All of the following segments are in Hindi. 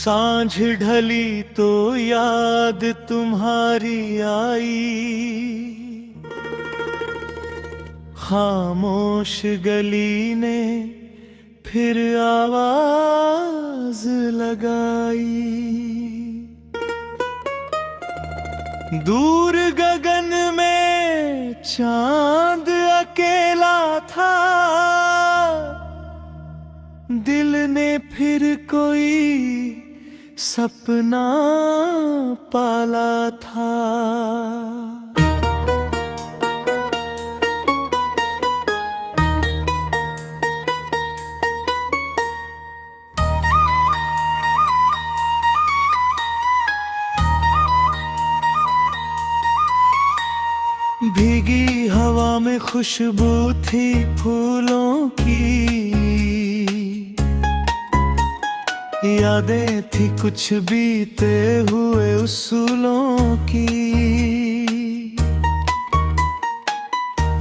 सांझ ढली तो याद तुम्हारी आई, खामोश गली ने फिर आवाज लगाई। दूर गगन में चांद अकेला था, दिल ने फिर कोई सपना पाला था। भीगी हवा में खुशबू थी फूलों की, यादें थी कुछ बीते हुए उसूलों की।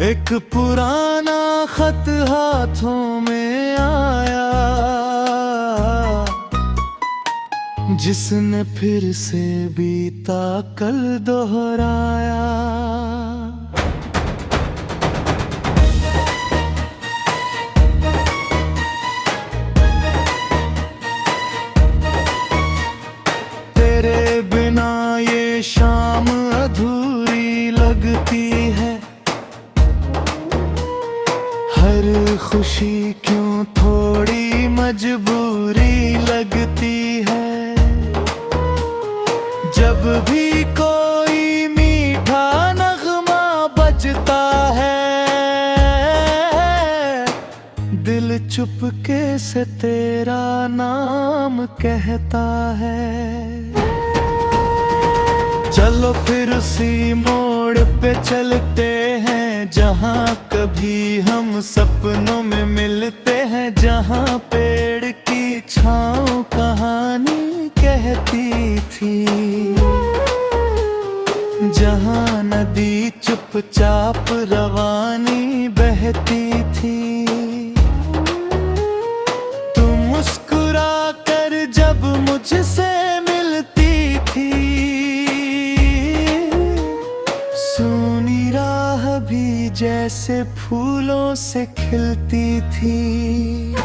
एक पुराना खत हाथों में आया, जिसने फिर से बीता कल दोहराया। तेरे बिना ये शाम अधूरी लगती है, हर खुशी क्यों थोड़ी मजबूरी लगती है। जब भी कोई मीठा नगमा बजता है, दिल चुपके से तेरा नाम कहता है। चलो फिर उसी मोड़ पे चलते हैं, जहाँ कभी हम सपनों में मिलते हैं। जहाँ पेड़ की छाँव कहानी कहती थी, जहाँ नदी चुपचाप रवानी बहती थी। तुम मुस्कुरा कर जब मुझसे मिलती थी, भी जैसे फूलों से खिलती थी।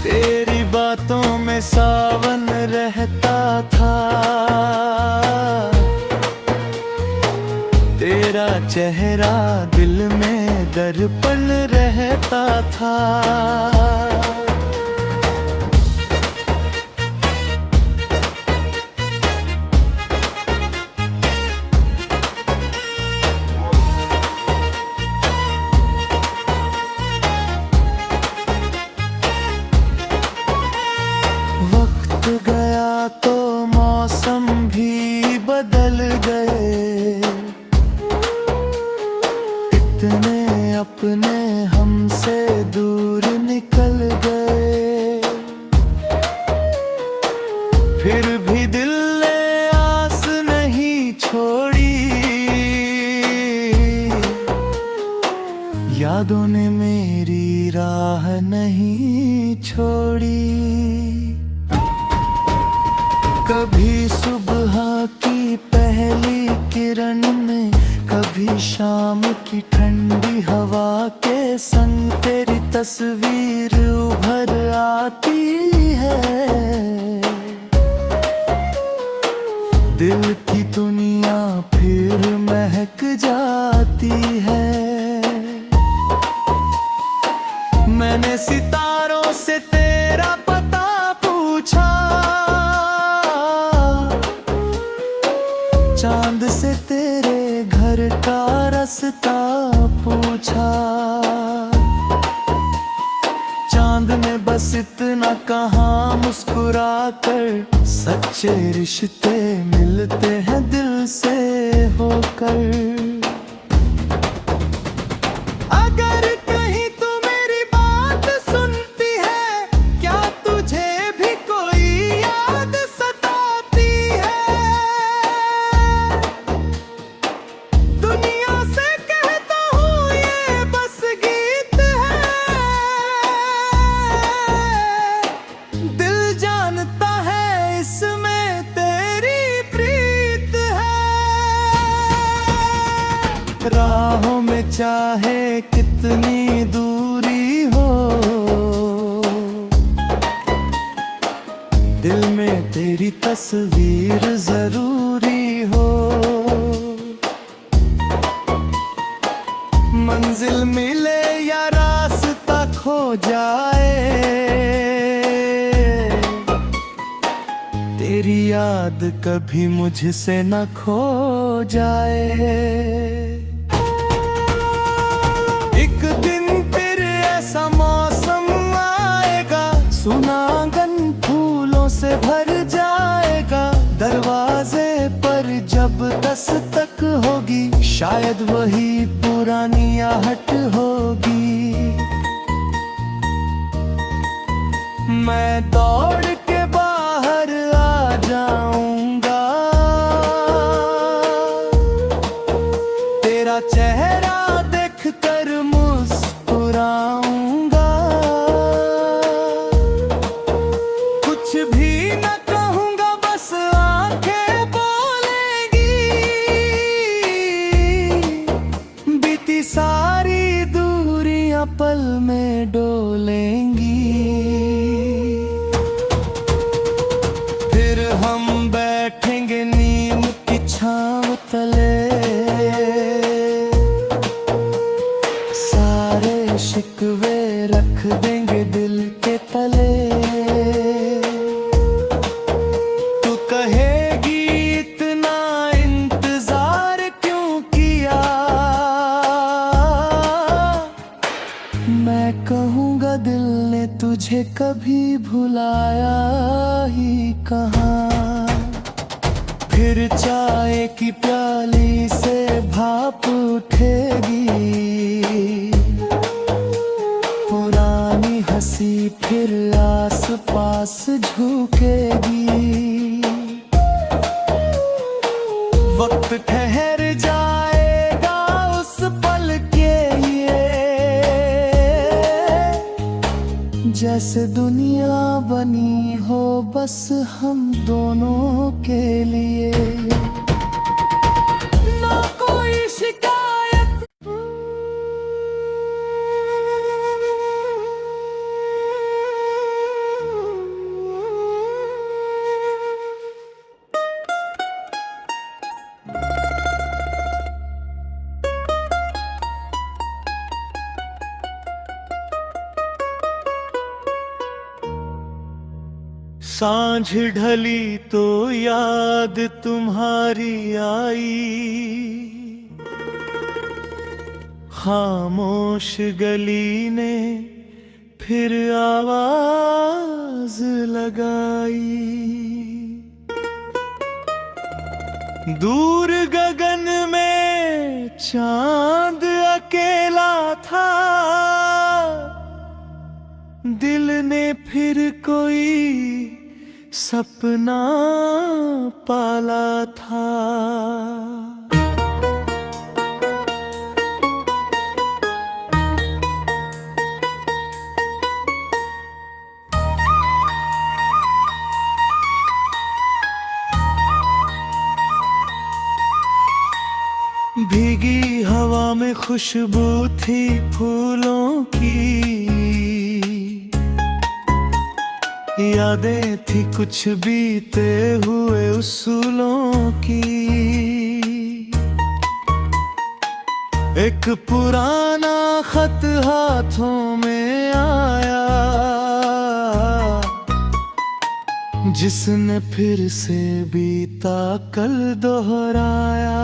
तेरी बातों में सावन रहता था, तेरा चेहरा दिल में दर्पण रहता था। गया तो मौसम भी बदल गए, इतने अपने हमसे दूर निकल गए। फिर भी दिल ने आस नहीं छोड़ी, यादों ने मेरी राह नहीं छोड़ी। कभी सुबह की पहली किरण में, कभी शाम की ठंडी हवा के संग तेरी तस्वीर उभर आती है। दिल की दुनिया फिर महक जाती है। मैंने सितारों से तेरा पता पूछा, चांद से तेरे घर का रास्ता पूछा। चांद ने बस इतना कहा मुस्कुरा कर, सच्चे रिश्ते मिलते हैं दिल से होकर। दिल जा राहों में चाहे कितनी दूरी हो, दिल में तेरी तस्वीर जरूरी हो। मंजिल मिले या रास्ता खो जाए, तेरी याद कभी मुझसे न खो जाए। एक दिन फिर ऐसा मौसम आएगा, सुना आंगन फूलों से भर जाएगा। दरवाजे पर जब दस्तक होगी, शायद वही पुरानी आहट होगी। मैं दौड़ के बाहर आ जाऊंगा, तेरा चेहरा देख कर मुस्कुराऊंगा। कुछ भी न कहूंगा, बस आंखें बोलेंगी। बीती सारी दूरियां पल में डोलेंगी। फिर हम बैठेंगे नीम की छांव तले, सारे शिकवे रख देंगे दिल के तले। तू कहेगी इतना इंतजार क्यों किया, मैं कहूँगा दिल ने तुझे कभी भुलाया ही कहाँ। फिर चाय की प्याली से भाप उठेगी, पुरानी हंसी फिर आस पास झुकेगी। वक्त ठहर जाएगा उस पल के लिए, जैसे दुनिया बनी हो बस हम दोनों के लिए। ना कोई शिकायत, सांझ ढली तो याद तुम्हारी आई, खामोश गली ने फिर आवाज लगाई। दूर गगन में चांद अकेला था, दिल ने फिर कोई सपना पाला था। भीगी हवा में खुशबू थी फूलों की, यादें थी कुछ बीते हुए उसूलों की। एक पुराना खत हाथों में आया, जिसने फिर से बीता कल दोहराया।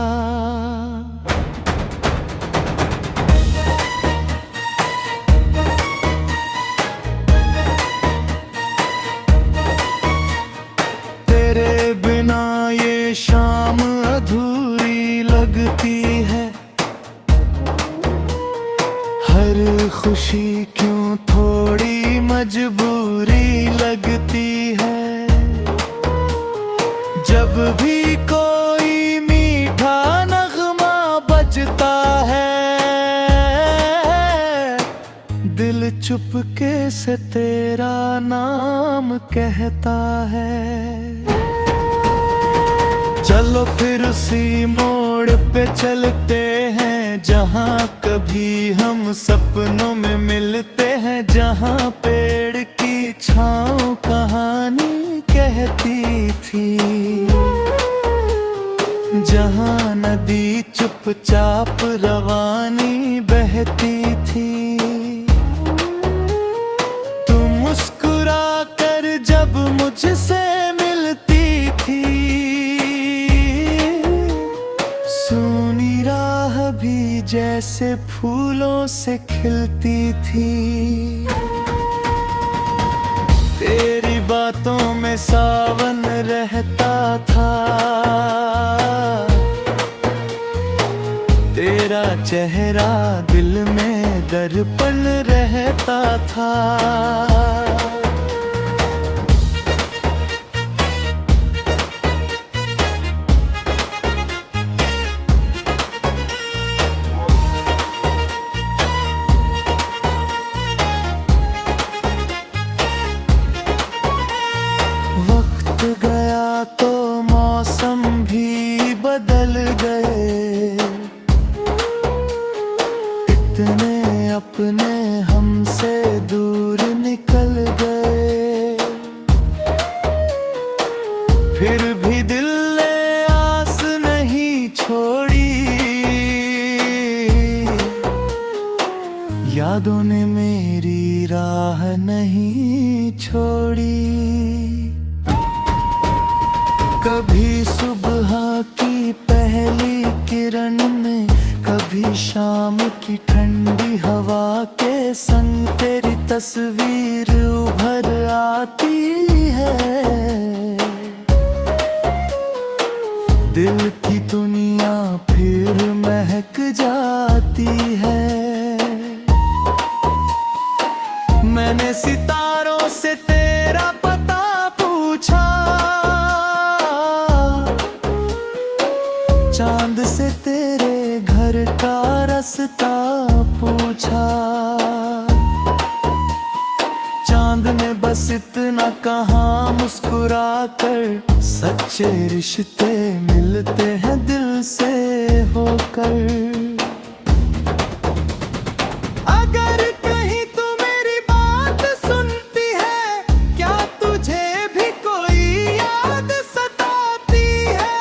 तेरे बिना ये शाम अधूरी लगती है, हर खुशी क्यों थोड़ी मजबूरी लगती है। जब भी कोई मीठा नगमा बजता है, दिल चुपके से तेरा नाम कहता है। चलो फिर उसी मोड़ पे चलते हैं, हैं जहाँ कभी हम सपनों में मिलते हैं, जहाँ पेड़ की छाँव कहानी कहती थी, जहाँ नदी चुपचाप रवानी बहती थी। तू मुस्कुरा कर जब मुझसे मिलती थी, सूनी राह भी जैसे फूलों से खिलती थी। तेरी बातों में सावन रहता था, तेरा चेहरा दिल में दर्पण रहता था। वक्त गया तो मौसम भी बदल गए, इतने अपने हमसे दूर निकल गए। फिर भी दिल ने आस नहीं छोड़ी, यादों ने मेरी राह नहीं छोड़ी। कभी सुबह की पहली किरण में, कभी शाम की ठंडी हवा के संग तेरी तस्वीर उभर आती है। दिल की दुनिया फिर महक जाती है। मैंने सितारों से तेरा पता पूछा, चांद से तेरे घर का रास्ता पूछा। चांद ने बस इतना कहा मुस्कुरा कर, सच्चे रिश्ते मिलते हैं दिल से होकर। अगर कहीं तू मेरी बात सुनती है, क्या तुझे भी कोई याद सताती है?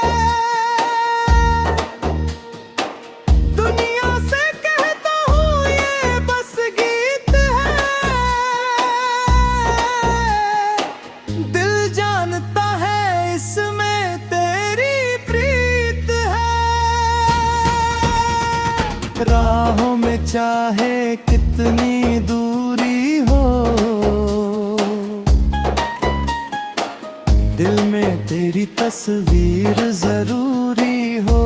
दुनिया से कहता हूँ ये बस गीत है, दिल जानता है इसमें तेरी प्रीत है। राहों में चाहे कितनी दूरी हो, दिल में तेरी तस्वीर जरूरी हो।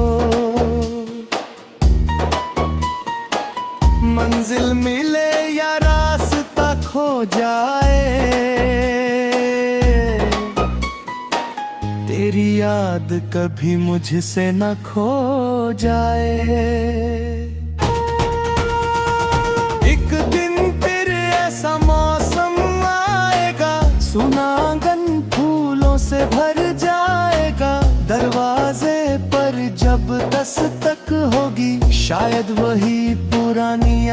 मंजिल मिले या रास्ता खो जाए, तेरी याद कभी मुझसे न खो जाए। एक दिन फिर ऐसा मौसम आएगा, सुना आंगन फूलों से भर जाएगा। दरवाजे पर जब दस्तक होगी, शायद वही पुरानी